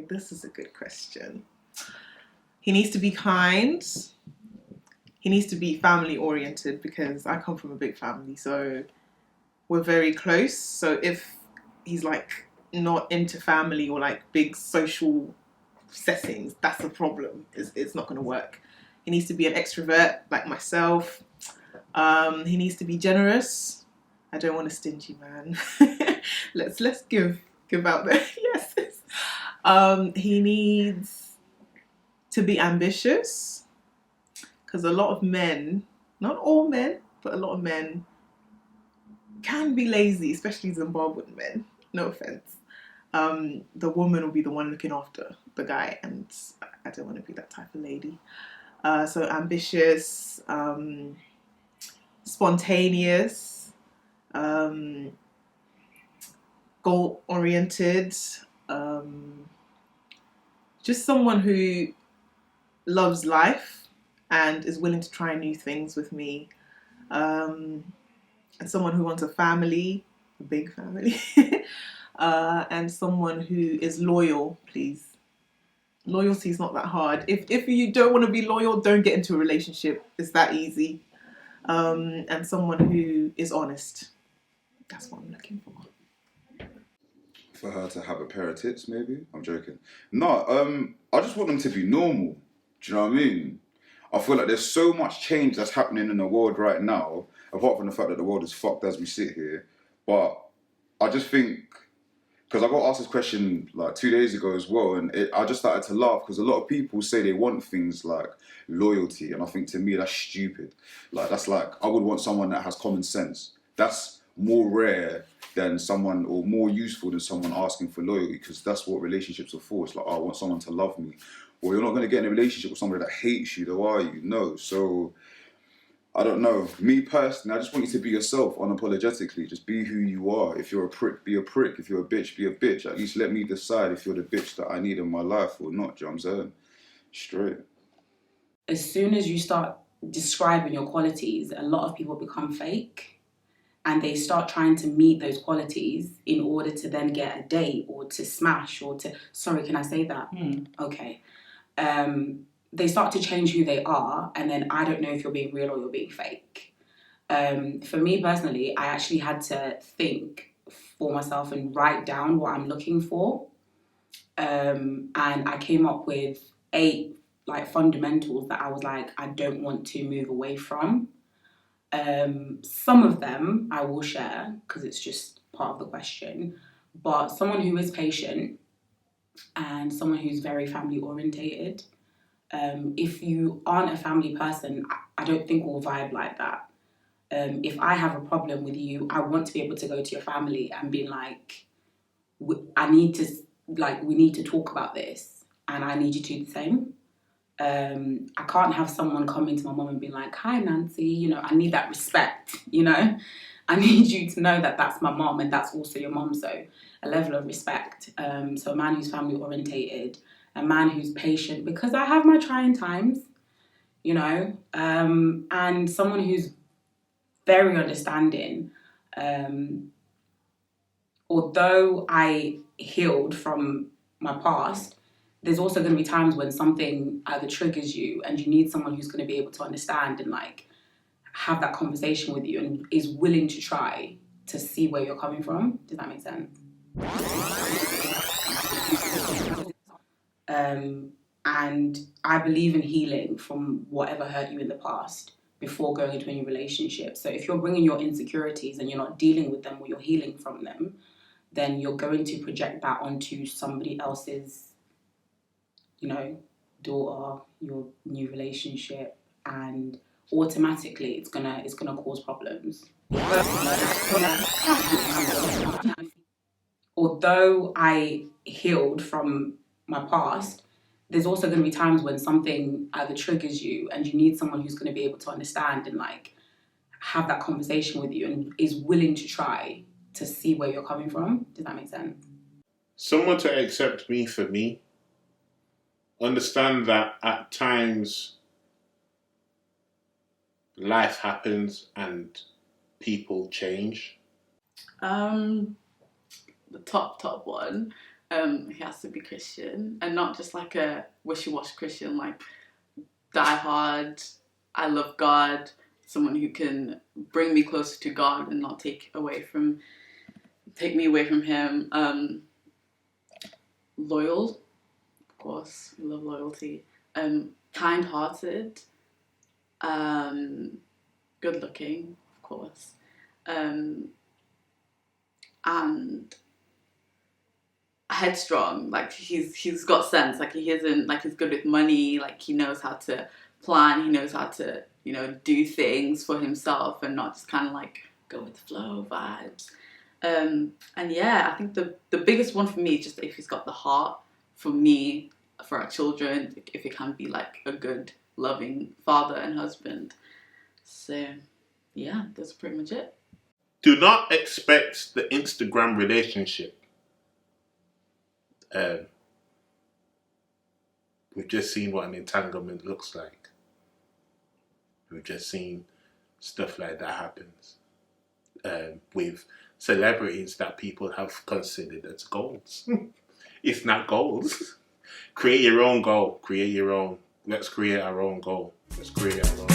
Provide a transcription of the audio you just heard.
this is a good question. He needs to be kind. He needs to be family oriented because I come from a big family, so we're very close. So if he's like not into family or like big social settings, that's a problem. It's not going to work. He needs to be an extrovert like myself. He needs to be generous. I don't want a stingy man. let's give out the yeses. He needs to be ambitious because a lot of men, not all men, but a lot of men can be lazy, especially Zimbabwean men. No offense. The woman will be the one looking after the guy, and I don't want to be that type of lady. So ambitious, spontaneous, goal-oriented, just someone who loves life and is willing to try new things with me, and someone who wants a family, a big family, and someone who is loyal, please. Loyalty is not that hard. If you don't want to be loyal, don't get into a relationship. It's that easy. And someone who is honest. That's what I'm looking for. For her to have a pair of tits, maybe? I'm joking. No, I just want them to be normal. Do you know what I mean? I feel like there's so much change that's happening in the world right now, apart from the fact that the world is fucked as we sit here. But I just think, because I got asked this question like 2 days ago as well, and I just started to laugh because a lot of people say they want things like loyalty, and I think to me that's stupid. Like that's like, I would want someone that has common sense. That's more rare than someone, or more useful than someone asking for loyalty, because that's what relationships are for. It's like, oh, I want someone to love me. Well, you're not going to get in a relationship with somebody that hates you, though, are you? No. So I don't know. Me personally, I just want you to be yourself unapologetically. Just be who you are. If you're a prick, be a prick. If you're a bitch, be a bitch. At least let me decide if you're the bitch that I need in my life or not. Do you know what I'm saying? Straight. As soon as you start describing your qualities, a lot of people become fake. And they start trying to meet those qualities in order to then get a date or to smash or to... Sorry, can I say that? Okay. They start to change who they are, and then I don't know if you're being real or you're being fake. For me personally, I actually had to think for myself and write down what I'm looking for. And I came up with 8 like fundamentals that I was like, I don't want to move away from. Some of them I will share because it's just part of the question, but someone who is patient and someone who's very family orientated. If you aren't a family person, I don't think we'll vibe like that. If I have a problem with you, I want to be able to go to your family and be like, we need to talk about this, and I need you to do the same. I can't have someone come into my mum and be like, hi Nancy, you know, I need that respect, you know. I need you to know that that's my mum and that's also your mum, so a level of respect. So a man who's family orientated, a man who's patient, because I have my trying times, you know, and someone who's very understanding. Although I healed from my past, there's also going to be times when something either triggers you and you need someone who's going to be able to understand and like have that conversation with you and is willing to try to see where you're coming from. Does that make sense? And I believe in healing from whatever hurt you in the past before going into any relationship. So if you're bringing your insecurities and you're not dealing with them or you're healing from them, then you're going to project that onto somebody else's, you know, daughter, your new relationship, and automatically it's gonna cause problems. Although I healed from my past, there's also going to be times when something either triggers you and you need someone who's going to be able to understand and like have that conversation with you and is willing to try to see where you're coming from. Does that make sense? Someone to accept me for me. Understand that at times life happens and people change. The top one. He has to be Christian, and not just like a wishy-washy Christian, like die hard, I love God, someone who can bring me closer to God and not take me away from him. Loyal, of course, we love loyalty. Kind-hearted, good-looking, of course, and headstrong. Like he's got sense. Like he isn't like he's good with money. Like he knows how to plan. He knows how to do things for himself and not just kind of like go with the flow vibes. And yeah, I think the biggest one for me is just if he's got the heart for me, for our children, if he can be like a good, loving father and husband. So yeah, that's pretty much it. Do not expect the Instagram relationship. We've just seen what an entanglement looks like. We've just seen stuff like that happens with celebrities that people have considered as goals. It's not goals. Create your own goal. Create your own. Let's create our own goal. Let's create our own.